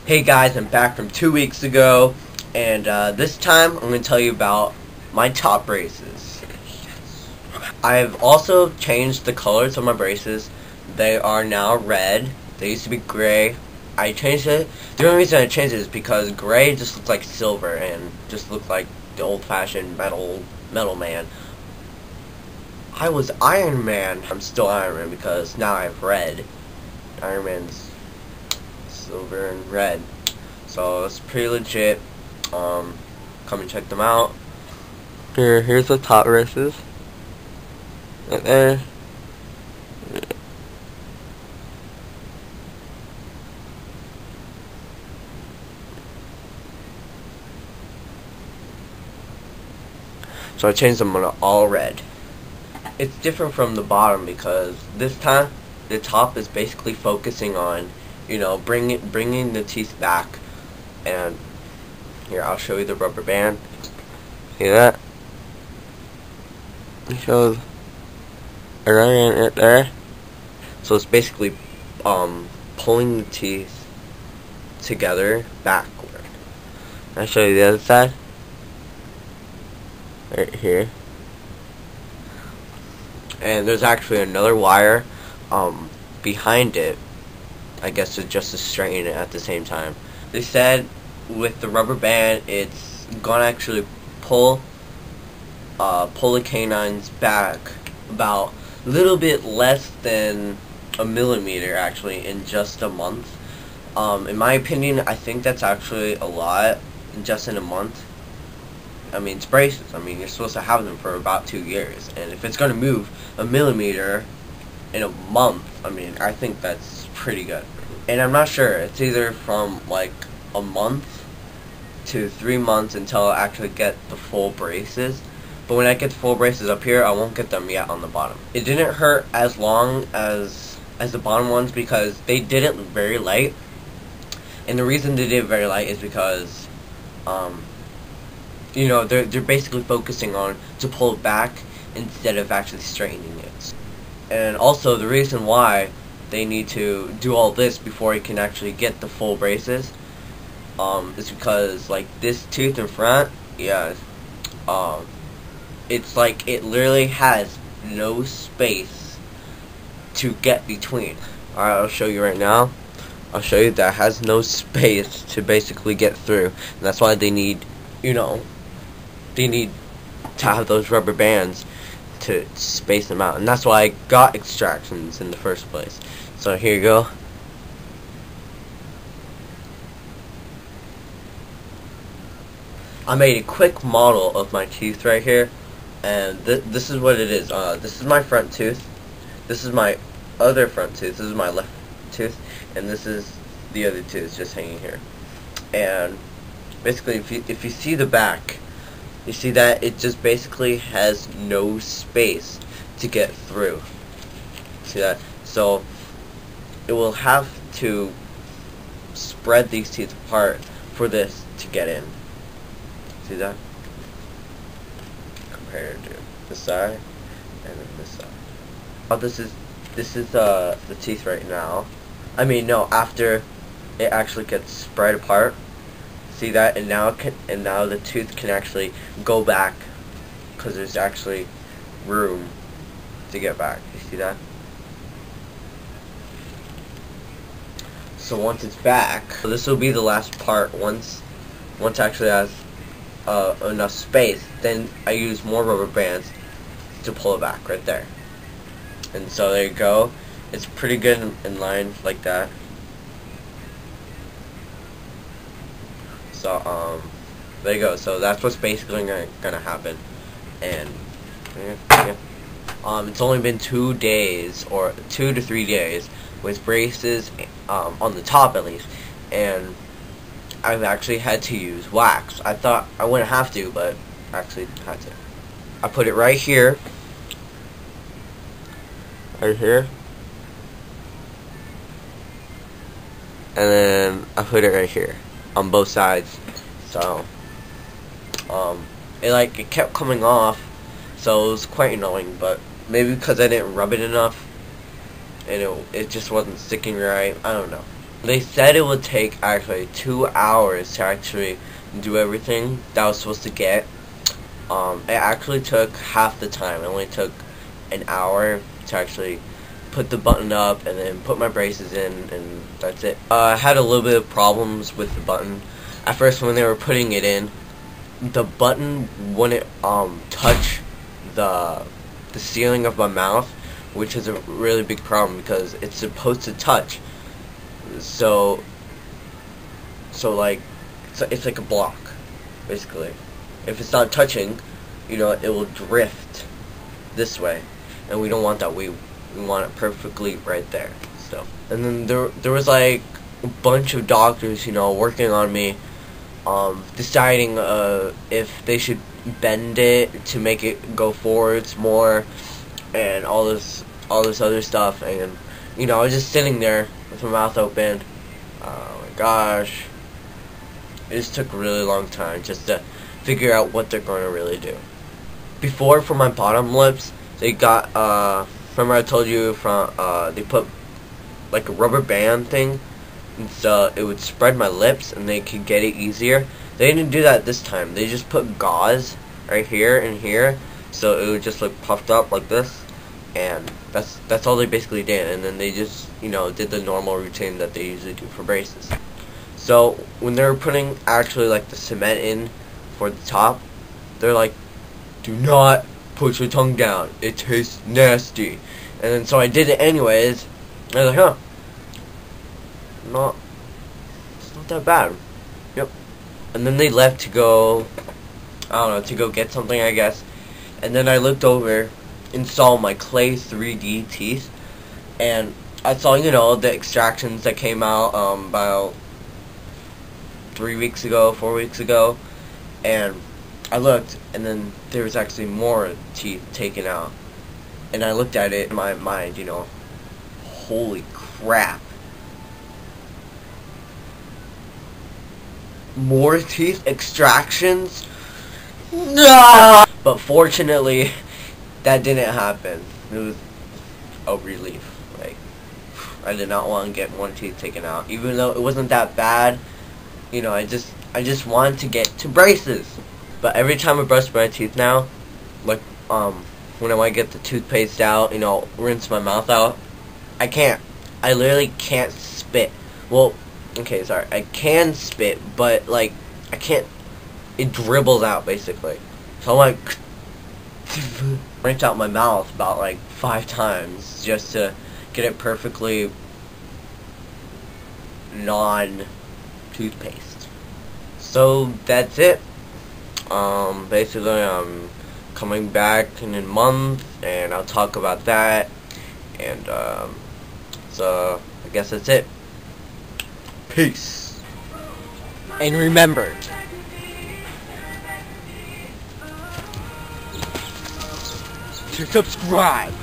Hey guys, I'm back from 2 weeks ago, and this time I'm going to tell you about my top braces. I've also changed the colors of my braces. They are now red. They used to be gray. I changed it. The only reason I changed it is because gray just looked like silver and just looked like the old-fashioned metal man. I was Iron Man. I'm still Iron Man because now I have red. Iron Man's silver and red, so it's pretty legit. Come and check them out. Here's the top braces right there. So I changed them to all red. It's different from the bottom because this time the top is basically focusing on, bringing the teeth back. And here, I'll show you the rubber band. See that? It shows a rubber band right there. So it's basically pulling the teeth together backward. I'll show you the other side. Right here. And there's actually another wire behind it, I guess, just to straighten it at the same time. They said with the rubber band, it's gonna actually pull the canines back about a little bit less than a millimeter, actually, in just a month. In my opinion, I think that's actually a lot, just in a month. I mean, it's braces. I mean, you're supposed to have them for about 2 years, and if it's gonna move a millimeter in a month, I mean, I think that's pretty good. And I'm not sure, it's either from like a month to 3 months until I actually get the full braces. But when I get the full braces up here, I won't get them yet on the bottom. It didn't hurt as long as the bottom ones because they did it very light. And the reason they did it very light is because they're basically focusing on to pull it back instead of actually straightening it. And also the reason why they need to do all this before you can actually get the full braces is because, like, this tooth in front, it's like it literally has no space to get between. Alright, I'll show you right now. I'll show you that it has no space to basically get through. And that's why they need, they need to have those rubber bands to space them out. And that's why I got extractions in the first place. So here you go. I made a quick model of my teeth right here. And this is what it is. This is my front tooth. This is my other front tooth. This is my left tooth. And this is the other tooth just hanging here. And basically, if you see the back, you see that it just basically has no space to get through. See that? So it will have to spread these teeth apart for this to get in. See that? Compared to this side and then this side. Oh, this is the teeth right now. I mean, no, after it actually gets spread apart. See that? And now the tooth can actually go back because there's actually room to get back. You see that? So once it's back, so this will be the last part. Once it actually has enough space, then I use more rubber bands to pull it back right there. And so there you go. It's pretty good in line like that. So there you go. So that's what's basically gonna happen. And it's only been 2 days, or 2 to 3 days, with braces on the top at least, and I've actually had to use wax. I thought I wouldn't have to, but I actually had to. I put it right here, and then I put it right here on both sides. So it kept coming off, so it was quite annoying. But maybe because I didn't rub it enough, and it just wasn't sticking right. I don't know. They said it would take actually 2 hours to actually do everything that I was supposed to get. It actually took half the time. It only took an hour to actually put the button up and then put my braces in, and that's it. I had a little bit of problems with the button. At first, when they were putting it in, the button wouldn't touch the ceiling of my mouth, which is a really big problem because it's supposed to touch. So like it's like a block, basically. If it's not touching, you know, it will drift this way, and we don't want that. We want it perfectly right there. So, and then there was like a bunch of doctors, you know, working on me, deciding if they should bend it to make it go forwards more, and all this other stuff. And you know, I was just sitting there with my mouth open. Oh my gosh, it just took a really long time just to figure out what they're going to really do. Before, for my bottom lips, they got remember I told you from they put like a rubber band thing, and so it would spread my lips and they could get it easier. They didn't do that this time. They just put gauze right here and here, so it would just look puffed up like this, and that's all they basically did. And then they just, you know, did the normal routine that they usually do for braces. So when they were putting actually like the cement in for the top, they're like, do not put your tongue down, it tastes nasty. And then so I did it anyways, and I was like, huh, it's not that bad. Yep. And then they left to go, I don't know, to go get something, I guess. And then I looked over and saw my clay 3D teeth, and I saw, you know, the extractions that came out about 3 weeks ago, 4 weeks ago, and I looked, and then there was actually more teeth taken out. And I looked at it in my mind, you know, holy crap. More teeth extractions? No! But fortunately, that didn't happen. It was a relief. Like, I did not want to get one tooth taken out, even though it wasn't that bad. You know, I just wanted to get to braces. But every time I brush my teeth now, like when I want to get the toothpaste out, you know, rinse my mouth out, I can't. I literally can't spit. Well, okay, sorry, I can spit, but like I can't. It dribbles out basically. So I'm like rinse out my mouth about like 5 times just to get it perfectly non-toothpaste. So that's it. Basically, I'm coming back in a month, and I'll talk about that. And so I guess that's it. Peace. And remember, to subscribe.